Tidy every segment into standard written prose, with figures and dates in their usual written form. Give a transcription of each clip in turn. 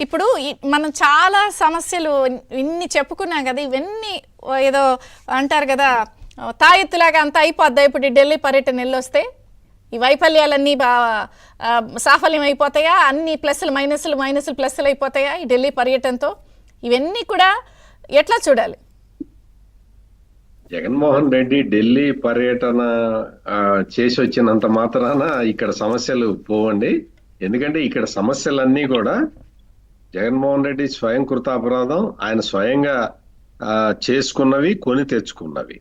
ఇప్పుడు మనం చాలా సమస్యలు ఇన్ని చెప్పుకున్నాం కదా, ఇవన్నీ ఏదో అంటారు కదా తాయెత్తులాగా అంతా అయిపోద్దా ఇప్పుడు ఢిల్లీ పర్యటన వెళ్ళొస్తే? ఈ వైఫల్యాలన్నీ సాఫల్యం అయిపోతాయా? అన్ని ప్లస్లు మైనస్లు ప్లస్లు అయిపోతాయా ఈ ఢిల్లీ పర్యటనతో? ఇవన్నీ కూడా ఎట్లా చూడాలి? జగన్మోహన్ రెడ్డి ఢిల్లీ పర్యటన చేసి వచ్చినంత మాత్రాన ఇక్కడ సమస్యలు పోవండి. ఎందుకంటే ఇక్కడ సమస్యలన్నీ కూడా జగన్మోహన్ రెడ్డి స్వయం కృతాపరాధం, ఆయన స్వయంగా చేసుకున్నవి, కొని తెచ్చుకున్నవి.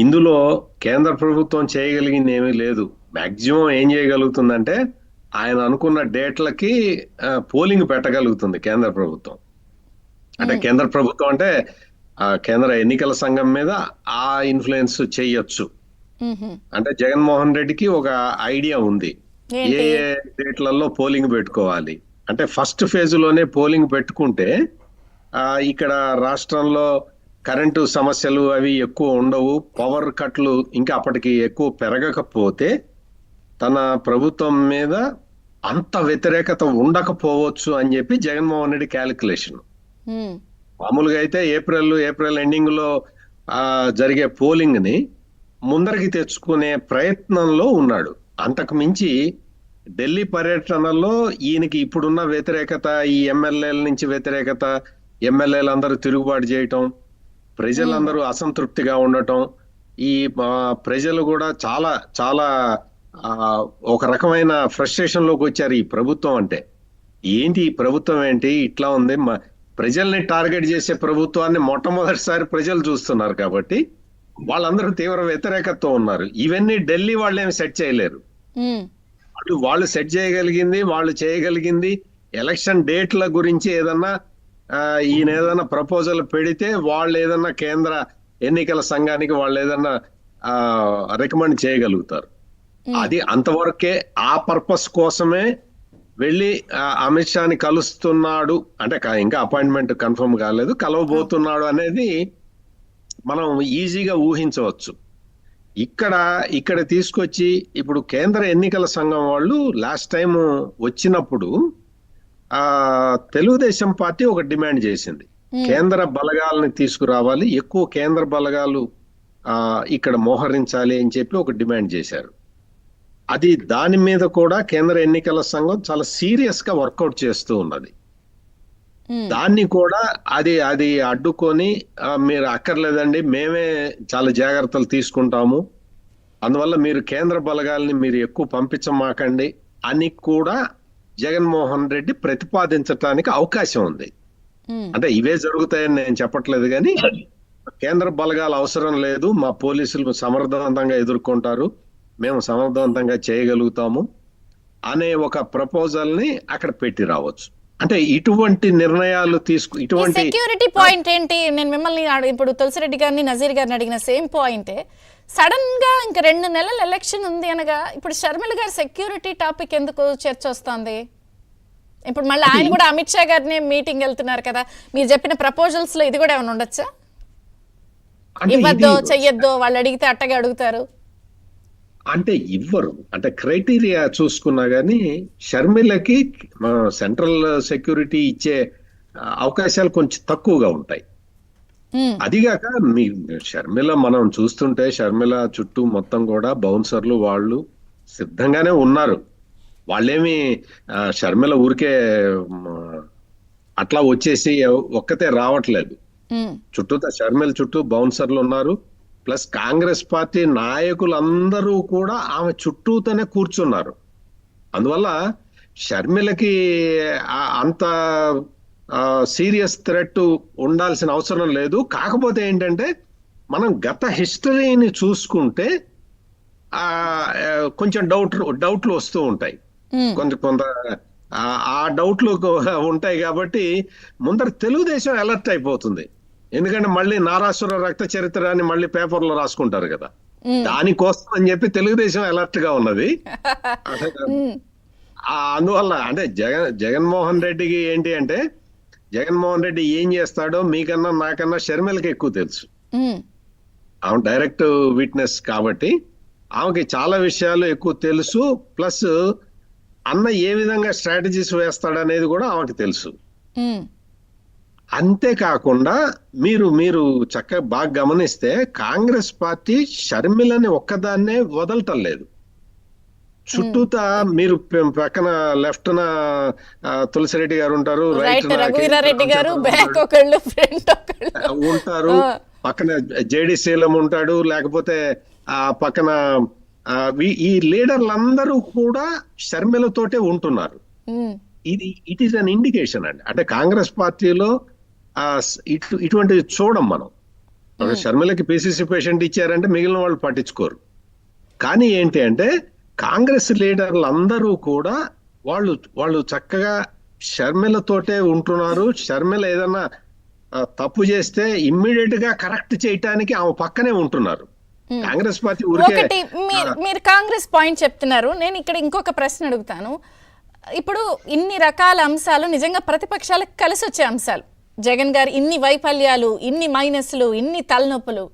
ఇందులో కేంద్ర ప్రభుత్వం చేయగలిగింది ఏమీ లేదు. మాక్సిమం ఏం చేయగలుగుతుందంటే ఆయన అనుకున్న డేట్లకి పోలింగ్ పెట్టగలుగుతుంది కేంద్ర ప్రభుత్వం. అంటే కేంద్ర ప్రభుత్వం అంటే కేంద్ర ఎన్నికల సంఘం మీద ఆ ఇన్ఫ్లుయెన్స్ చెయ్యొచ్చు. అంటే జగన్మోహన్ రెడ్డికి ఒక ఐడియా ఉంది ఏ ఏ డేట్లలో పోలింగ్ పెట్టుకోవాలి. అంటే ఫస్ట్ ఫేజ్ లోనే పోలింగ్ పెట్టుకుంటే ఇక్కడ రాష్ట్రంలో కరెంటు సమస్యలు అవి ఎక్కువ ఉండవు, పవర్ కట్లు ఇంకా అప్పటికి ఎక్కువ పెరగకపోతే తన ప్రభుత్వం మీద అంత వ్యతిరేకత ఉండకపోవచ్చు అని చెప్పి జగన్మోహన్ రెడ్డి క్యాలిక్యులేషన్. మామూలుగా అయితే ఏప్రిల్ ఎండింగ్ లో జరిగే పోలింగ్ ని ముందరికి తెచ్చుకునే ప్రయత్నంలో ఉన్నాడు. అంతకు మించి ఢిల్లీ పర్యటనలో ఈయనకి ఇప్పుడున్న వ్యతిరేకత, ఈ ఎమ్మెల్యేల నుంచి వ్యతిరేకత, ఎమ్మెల్యేలు అందరూ తిరుగుబాటు చేయటం, ప్రజలందరూ అసంతృప్తిగా ఉండటం, ఈ ప్రజలు కూడా చాలా చాలా ఒక రకమైన ఫ్రస్ట్రేషన్ లోకి వచ్చారు. ఈ ప్రభుత్వం అంటే ఏంటి, ఈ ప్రభుత్వం ఏంటి ఇట్లా ఉంది, ప్రజల్ని టార్గెట్ చేసే ప్రభుత్వాన్ని మొట్టమొదటిసారి ప్రజలు చూస్తున్నారు కాబట్టి వాళ్ళందరూ తీవ్ర వ్యతిరేకతతో ఉన్నారు. ఇవన్నీ ఢిల్లీ వాళ్ళు ఏమి సెట్ చేయలేరు. వాళ్ళు సెట్ చేయగలిగింది, వాళ్ళు చేయగలిగింది ఎలక్షన్ డేట్ల గురించి ఏదన్నా ఈయన ఏదన్నా ప్రపోజల్ పెడితే వాళ్ళు ఏదన్నా కేంద్ర ఎన్నికల సంఘానికి వాళ్ళు ఏదన్నా రికమెండ్ చేయగలుగుతారు. అది అంతవరకే. ఆ పర్పస్ కోసమే వెళ్ళి అమిత్ షాని కలుస్తున్నాడు. అంటే ఇంకా అపాయింట్మెంట్ కన్ఫర్మ్ కాలేదు, కలవబోతున్నాడు అనేది మనం ఈజీగా ఊహించవచ్చు. ఇక్కడ తీసుకొచ్చి ఇప్పుడు కేంద్ర ఎన్నికల సంఘం వాళ్ళు లాస్ట్ టైం వచ్చినప్పుడు తెలుగుదేశం పార్టీ ఒక డిమాండ్ చేసింది, కేంద్ర బలగాలని తీసుకురావాలి, ఎక్కువ కేంద్ర బలగాలు ఇక్కడ మోహరించాలి అని చెప్పి ఒక డిమాండ్ చేశారు. దాని మీద కూడా కేంద్ర ఎన్నికల సంఘం చాలా సీరియస్ గా వర్కౌట్ చేస్తూ ఉన్నది. దాన్ని కూడా అది అడ్డుకొని మీరు అక్కర్లేదండి, మేమే చాలా జాగ్రత్తలు తీసుకుంటాము, అందువల్ల మీరు కేంద్ర బలగాల్ని మీరు ఎక్కువ పంపించమాకండి అని కూడా జగన్మోహన్ రెడ్డి ప్రతిపాదించటానికి అవకాశం ఉంది. అంటే ఇవే జరుగుతాయని నేను చెప్పట్లేదు, కానీ కేంద్ర బలగాలు అవసరం లేదు, మా పోలీసులు సమర్థవంతంగా ఎదుర్కొంటారు, మేము సమర్థవంతంగా చేయగలుగుతాము అనే ఒక ప్రపోజల్ ని అక్కడ పెట్టి రావచ్చు. అంటే ఇటువంటి నిర్ణయాలు ఇటువంటి సెక్యూరిటీ పాయింట్ ఏంటి? నేను మిమ్మల్ని ఇప్పుడు తులసిరెడ్డి గారిని, నజీర్ గారిని అడిగిన సేమ్ పాయింటే. సడన్ గా ఇంకా 2 నెలల ఎలక్షన్ ఉంది అనగా ఇప్పుడు షర్మిల గారి సెక్యూరిటీ టాపిక్ ఎందుకు చర్చ వస్తుంది? ఇప్పుడు మళ్ళీ ఆయన కూడా అమిత్ షా గారిని మీటింగ్ వెళ్తున్నారు కదా, మీరు చెప్పిన ప్రపోజల్స్ లో ఇది కూడా ఏమైనా ఉండొచ్చా? ఇవ్వద్దో చెయ్యొద్దో వాళ్ళు అడిగితే అట్టగా అడుగుతారు అంటే ఇవ్వరు. అంటే క్రైటీరియా చూసుకున్నా గానీ షర్మిలకి సెంట్రల్ సెక్యూరిటీ ఇచ్చే అవకాశాలు కొంచెం తక్కువగా ఉంటాయి. అదిగాక షర్మిల మనం చూస్తుంటే షర్మిల చుట్టూ మొత్తం కూడా బౌన్సర్లు వాళ్ళు సిద్ధంగానే ఉన్నారు. వాళ్ళేమి షర్మిల ఊరికే అట్లా వచ్చేసి ఒక్కతే రావట్లేదు. షర్మిల చుట్టూ బౌన్సర్లు ఉన్నారు, ప్లస్ కాంగ్రెస్ పార్టీ నాయకులందరూ కూడా ఆమె చుట్టూతోనే కూర్చున్నారు. అందువల్ల షర్మిలకి అంత సీరియస్ థ్రెట్ ఉండాల్సిన అవసరం లేదు. కాకపోతే ఏంటంటే మనం గత హిస్టరీని చూసుకుంటే కొంచెం డౌట్లు వస్తూ ఉంటాయి, కొంత ఆ డౌట్లు ఉంటాయి. కాబట్టి ముందర తెలుగుదేశం అలర్ట్ అయిపోతుంది. ఎందుకంటే మళ్ళీ నారాసుర రక్త చరిత్ర అని మళ్ళీ పేపర్లో రాసుకుంటారు కదా, దానికోసం అని చెప్పి తెలుగుదేశం అలర్ట్ గా ఉన్నది. అందువల్ల అంటే జగన్మోహన్ రెడ్డికి ఏంటి అంటే జగన్మోహన్ రెడ్డి ఏం చేస్తాడో మీకన్నా నాకన్నా షర్మిలకి ఎక్కువ తెలుసు. ఆమె డైరెక్ట్ విట్నెస్ కాబట్టి ఆమెకి చాలా విషయాలు ఎక్కువ తెలుసు. ప్లస్ అన్న ఏ విధంగా స్ట్రాటజీస్ వేస్తాడనేది కూడా ఆమెకు తెలుసు. ఉమ్, అంతేకాకుండా మీరు చక్కగా బాగా గమనిస్తే కాంగ్రెస్ పార్టీ షర్మిలని ఒక్కదాన్నే వదలటం లేదు. చుట్టూతా మీరు పక్కన లెఫ్ట్ తులసిరెడ్డి గారు ఉంటారు, రైట్ రైట్ రఘువీరారెడ్డి గారు, బ్యాక్ ఒకళ్ళు, ఫ్రంట్ ఒకళ్ళు ఉంటారు, పక్కన జేడి శ్రీలం ఉంటాడు, లేకపోతే ఆ పక్కన ఈ లీడర్లందరూ కూడా షర్మిలతోటే ఉంటున్నారు. ఉమ్, ఇట్ ఈస్ అన్ ఇండికేషన్ అండి. అంటే కాంగ్రెస్ పార్టీలో ఇటువంటివి చూడం మనం. షర్మిలకి పిసిసి పేషెంట్ ఇచ్చారంటే మిగిలిన వాళ్ళు పట్టించుకోరు. కానీ ఏంటి అంటే కాంగ్రెస్ లీడర్లు అందరూ కూడా వాళ్ళు చక్కగా షర్మిలతోటే ఉంటున్నారు. షర్మిల ఏదన్నా తప్పు చేస్తే ఇమ్మీడియట్ గా కరెక్ట్ చేయటానికి ఆమె పక్కనే ఉంటున్నారు. కాంగ్రెస్ పార్టీ ఒకటి మీరు కాంగ్రెస్ పాయింట్ చెప్తున్నారు. నేను ఇక్కడ ఇంకొక ప్రశ్న అడుగుతాను. ఇప్పుడు ఇన్ని రకాల అంశాలు నిజంగా ప్రతిపక్షాలకు కలిసి వచ్చే అంశాలు. జగన్ గారు ఇన్ని వైఫల్యాలు, ఇన్ని మైనస్లు, ఇన్ని తలనొప్పులు,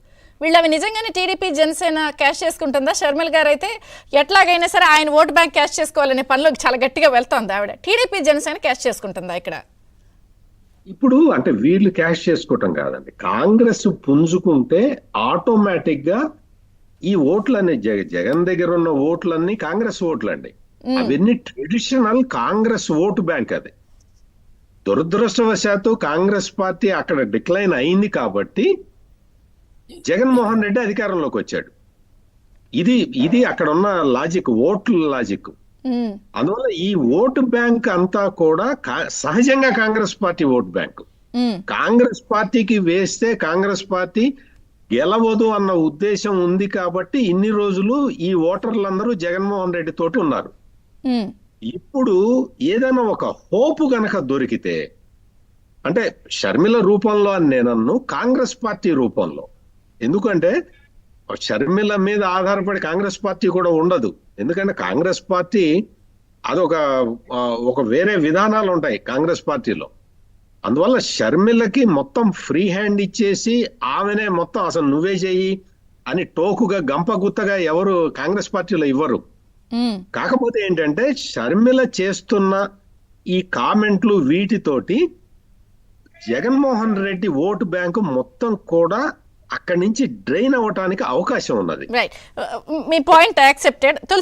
వీళ్ళవి నిజంగానే టీడీపీ జనసేన క్యాష్ చేసుకుంటుందా? షర్మిల గారు అయితే ఎట్లాగైనా సరే ఆయన ఓటు బ్యాంక్ క్యాష్ చేసుకోవాలనే పనిలోకి చాలా గట్టిగా వెళ్తోంది ఆవిడ. టీడీపీ జనసేన క్యాష్ చేసుకుంటుందా ఇక్కడ? ఇప్పుడు అంటే వీళ్ళు క్యాష్ చేసుకోవటం కాదండి. కాంగ్రెస్ పుంజుకుంటే ఆటోమేటిక్ గా ఈ ఓట్లన్నీ జగన్ దగ్గర ఉన్న ఓట్లన్నీ కాంగ్రెస్ ఓట్లండి. అవన్నీ ట్రెడిషనల్ కాంగ్రెస్ ఓటు బ్యాంక్. అది దురదృష్టవశాత్తు కాంగ్రెస్ పార్టీ అక్కడ డిక్లైన్ అయింది కాబట్టి జగన్మోహన్ రెడ్డి అధికారంలోకి వచ్చాడు. ఇది అక్కడ ఉన్న లాజిక్, ఓట్ల లాజిక్. అందువల్ల ఈ ఓటు బ్యాంక్ అంతా కూడా సహజంగా Congress party vote bank. Congress పార్టీకి వేస్తే కాంగ్రెస్ పార్టీ గెలవదు అన్న ఉద్దేశం ఉంది కాబట్టి ఇన్ని రోజులు ఈ ఓటర్లందరూ జగన్మోహన్ రెడ్డి తోటి ఉన్నారు. ఇప్పుడు ఏదైనా ఒక హోపు గనక దొరికితే, అంటే షర్మిల రూపంలో అని నేనన్ను, కాంగ్రెస్ పార్టీ రూపంలో. ఎందుకంటే షర్మిల మీద ఆధారపడి కాంగ్రెస్ పార్టీ కూడా ఉండదు. ఎందుకంటే కాంగ్రెస్ పార్టీ ఒక వేరే విధానాలు ఉంటాయి కాంగ్రెస్ పార్టీలో. అందువల్ల షర్మిలకి మొత్తం ఫ్రీ హ్యాండ్ ఇచ్చేసి ఆమెనే మొత్తం అసలు నువ్వే చెయ్యి అని టోకుగా గంపగుత్తగా ఎవరు కాంగ్రెస్ పార్టీలో ఇవ్వరు. కాకపోతే ఏంటంటే షర్మిల చేస్తున్న ఈ కామెంట్లు వీటితోటి జగన్మోహన్ రెడ్డి ఓటు బ్యాంకు మొత్తం కూడా అక్కడి నుంచి డ్రైన్ అవ్వటానికి అవకాశం ఉన్నది. రైట్, మీ పాయింట్ యాక్సెప్టెడ్.